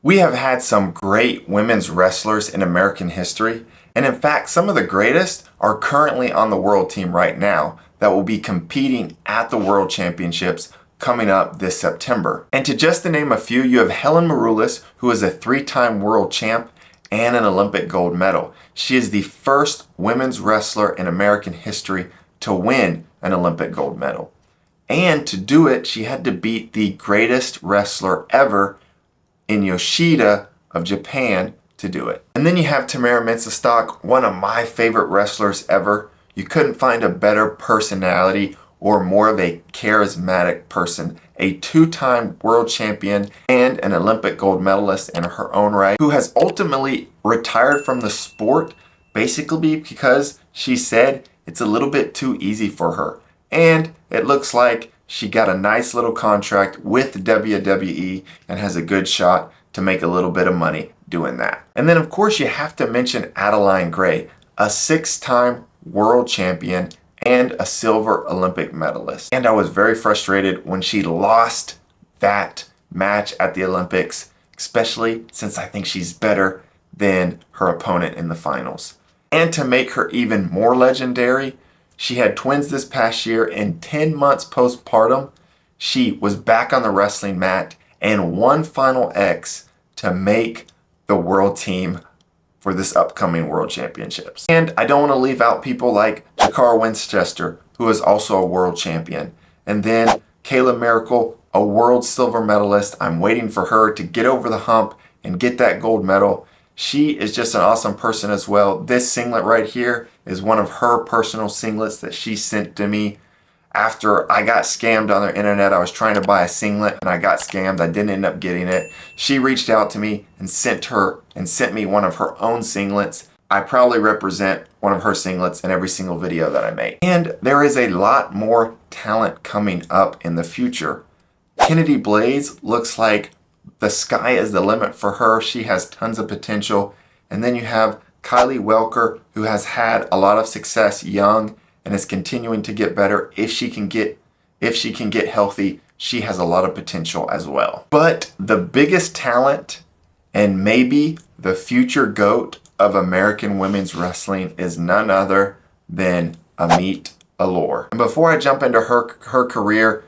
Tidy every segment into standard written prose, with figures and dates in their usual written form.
We have had some great women's wrestlers in American history, and in fact, some of the greatest are currently on the world team right now that will be competing at the World Championships coming up this September. And to just to name a few, you have Helen Maroulis, who is a 3-time world champ and an Olympic gold medal. She is the first women's wrestler in American history to win an Olympic gold medal. And to do it, she had to beat the greatest wrestler ever in Yoshida of Japan to do it. And then you have Tamara Mensah-Stock, one of my favorite wrestlers ever. You couldn't find a better personality or more of a charismatic person. A 2-time world champion and an Olympic gold medalist in her own right, who has ultimately retired from the sport basically because she said it's a little bit too easy for her. And it looks like she got a nice little contract with WWE and has a good shot to make a little bit of money doing that. And then of course you have to mention Adeline Gray, a 6-time world champion and a silver Olympic medalist. And I was very frustrated when she lost that match at the Olympics, especially since I think she's better than her opponent in the finals. And to make her even more legendary, she had twins this past year, and 10 months postpartum, she was back on the wrestling mat and won Final X to make the world team for this upcoming World Championships. And I don't want to leave out people like Jakara Winchester, who is also a world champion. And then Kayla Miracle, a world silver medalist. I'm waiting for her to get over the hump and get that gold medal. She is just an awesome person as well. This singlet right here is one of her personal singlets that she sent to me after I got scammed on the internet. I was trying to buy a singlet and I got scammed. I didn't end up getting it. She reached out to me and sent me one of her own singlets. I proudly represent one of her singlets in every single video that I make. And there is a lot more talent coming up in the future. Kennedy Blaze looks like the sky is the limit for her. She has tons of potential. And then you have Kylie Welker, who has had a lot of success young and is continuing to get better. If she can get healthy, she has a lot of potential as well. But the biggest talent and maybe the future GOAT of American women's wrestling is none other than Amit Elor. And before I jump into her career,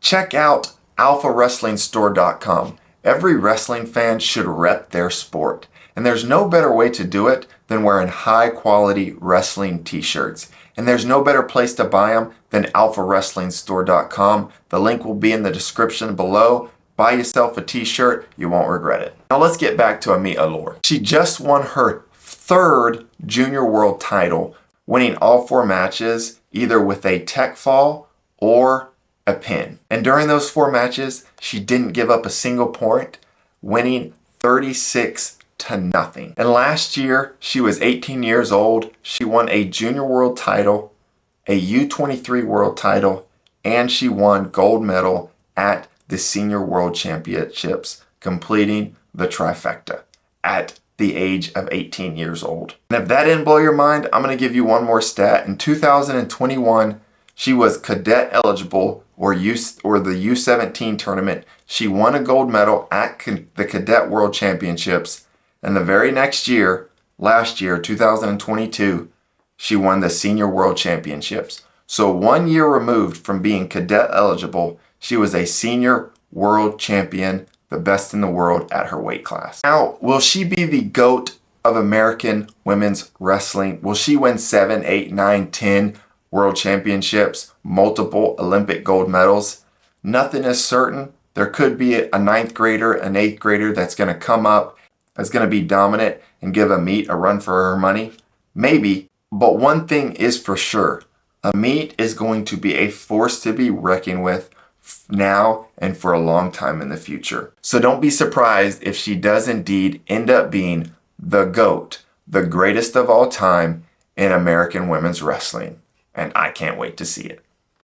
check out alphawrestlingstore.com. Every wrestling fan should rep their sport. And there's no better way to do it than wearing high quality wrestling t-shirts. And there's no better place to buy them than alphawrestlingstore.com. The link will be in the description below. Buy yourself a t-shirt, you won't regret it. Now let's get back to Amit Elor. She just won her 3rd junior world title, winning all 4 matches, either with a tech fall or a pin. And during those 4 matches, she didn't give up a single point, winning 36-0. And last year, she was 18 years old. She won a junior world title, a U23 world title, and she won gold medal at the senior world championships, completing the trifecta at the age of 18 years old. And if that didn't blow your mind, I'm going to give you one more stat. In 2021, she was cadet eligible or the U17 tournament. She won a gold medal at the Cadet World Championships. And the very next year, last year, 2022, she won the Senior World Championships. So 1 year removed from being cadet eligible, she was a Senior World Champion, the best in the world at her weight class. Now, will she be the GOAT of American women's wrestling? Will she win 7, 8, 9, 10 World Championships, multiple Olympic gold medals? Nothing is certain. There could be a 9th grader, an 8th grader that's going to come up, that's going to be dominant and give Amit a run for her money. Maybe. But one thing is for sure. Amit is going to be a force to be reckoned with now and for a long time in the future. So don't be surprised if she does indeed end up being the GOAT, the greatest of all time in American women's wrestling. And I can't wait to see it.